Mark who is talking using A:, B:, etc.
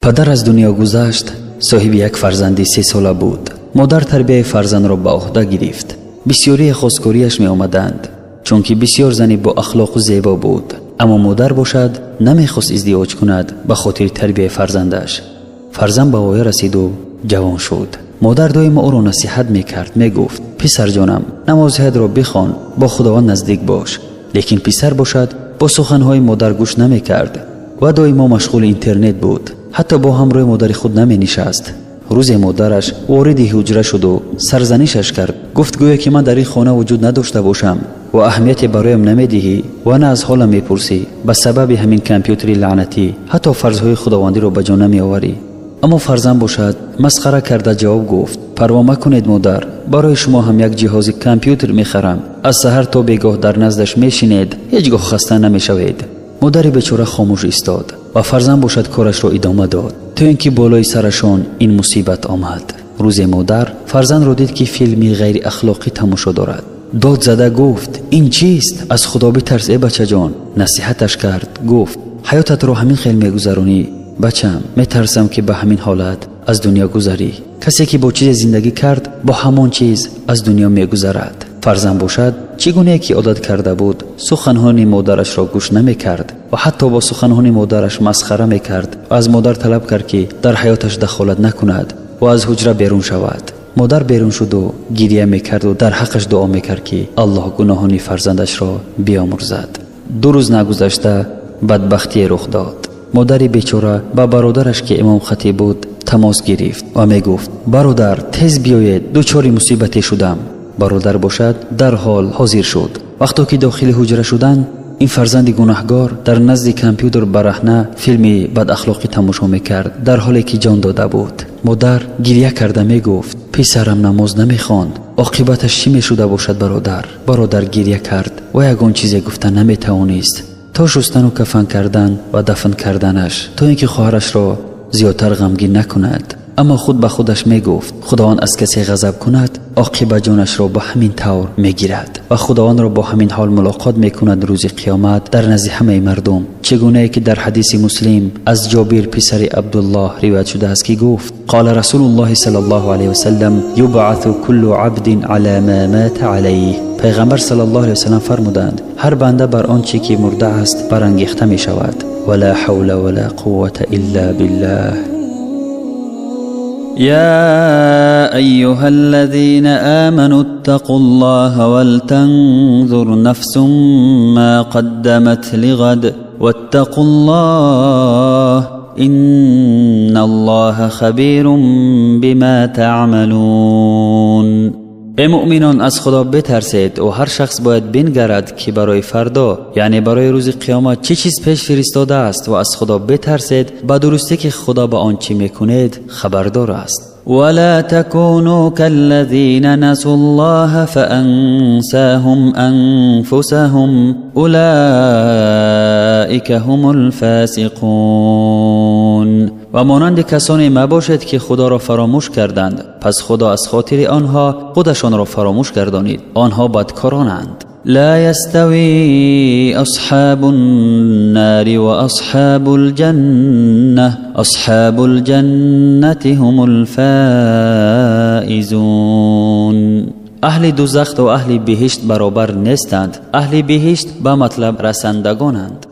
A: پدر از دنیا گذشت. صاحب یک فرزندی 3 ساله بود. مادر تربیت فرزند را به عهده گرفت. بسیاری خواستگاریش می آمدند، چون که بسیار زنی با اخلاق و زیبا بود. اما مادر باشد نمیخواست ازدواج کند به خاطر تربیت فرزندش. فرزند به وای رسید و جوان شد. مادر دائم او را نصیحت میکرد، میگفت پسر جانم، نمازهایت را بخوان، با خداوند نزدیک باش. لیکن پسر باشد با سخنهای مادر گوش نمیکرد و دائم مشغول اینترنت بود. حتی با همراه مادر خود نمی نشست. روز مادرش وارد حجره شد و سرزنشش کرد. گفت گویا که من در این خانه وجود نداشته باشم و اهمیت برایم نمیدهی و نه از حالم میپرسی. به سبب همین کامپیوتر لعنتی حتی فرضهای خداوندی را به جا نمی آوری. اما فرزند باشد مسخره کرده جواب گفت پروا مکنید مادر، برای شما هم یک جهاز کامپیوتر میخرم. از سحر تا بیگاه در نزدش میشینید، هیچگاه خسته نمیشوید. مادر بیچاره خاموش ایستاد و فرزند باشد کارش را ادامه داد تا اینکه بالای سرشان این مصیبت آمد. روز مادر فرزند را دید که فیلمی غیر اخلاقی تماشا دارد. داد زده گفت این چیست؟ از خدا بترس ای بچه جان. نصیحتش کرد، گفت حیاتت را همین خیل میگذرانی بچم، میترسم که به همین حالت از دنیا گذری. کسی که با چیز زندگی کرد با همان چیز از دنیا میگذرد. فرزند باشد چگونه که عادت کرده بود سخنان مادرش را گوش نمیکرد و حتی با سخنان مادرش مسخره میکرد و از مادر طلب کرد که در حیاتش دخالت نکند و از حجره بیرون شود. مادر بیرون شد و گریه میکرد و در حقش دعا میکرد که الله گناهان فرزندش را بیامرزد. 2 روز نگذشته بدبختی رخ داد. مادر بیچاره با برادرش که امام خطیب بود تماس گرفت و میگفت برادر تیز بیایید، دچار مصیبتی شدم. برادر باشد در حال حاضر شد. وقتی که داخل حجره شدند این فرزند گناهگار در نزد کامپیوتر برهنه فیلمی بد اخلاقی تماشا میکرد در حالی که جان داده بود. مادر گریه کرده میگفت پسرم نماز نمیخواند، عاقبتش چی میشده باشد برادر؟ برادر گریه کرد و یگان چیزی گفتن نمیتوانست تا شستن و کفن کردن و دفن کردنش، تا اینکه خواهرش را زیادتر غمگین نکند. اما خود به خودش میگفت خداوند از کسی غضب کند عاقبت جانش را با همین طور میگیرد و خداوند را با همین حال ملاقات میکند روز قیامت در نزد همه مردم. چگونه که در حدیث مسلم از جابر پسر عبدالله روایت شده است که گفت قال رسول الله صلی الله علیه و سلم یبعث كل عبد على ما مات علیه. پیغمبر صلی الله علیه و سلم فرمودند هر بنده بر آنچه که مرده است برانگیخته می شود. ولا حول ولا قوة الا بالله. يا أيها الذين آمنوا اتقوا الله ولتنظر نفس ما قدمت لغد واتقوا الله إن الله خبير بما تعملون. ای مؤمنان از خدا بترسید و هر شخص باید بنگرد که برای فردا یعنی برای روز قیامت چه چیز پیش فرستاده است و از خدا بترسید به درستی که خدا به آنچه میکنید خبردار است. ولا تكونوا كالذين نسوا الله فأنساهم أنفسهم أولئك هم الفاسقون. و مانند کسانی مباشد که خدا را فراموش کردند پس خدا از خاطر آنها خودشان را فراموش گردانید، آنها بدکارانند. لا يستوي أصحاب النار وأصحاب الجنة أصحاب الجنة هم الفائزون. اهل دوزخ و اهل بهشت برابر نیستند. اهل بهشت به مطلب رسندگانند.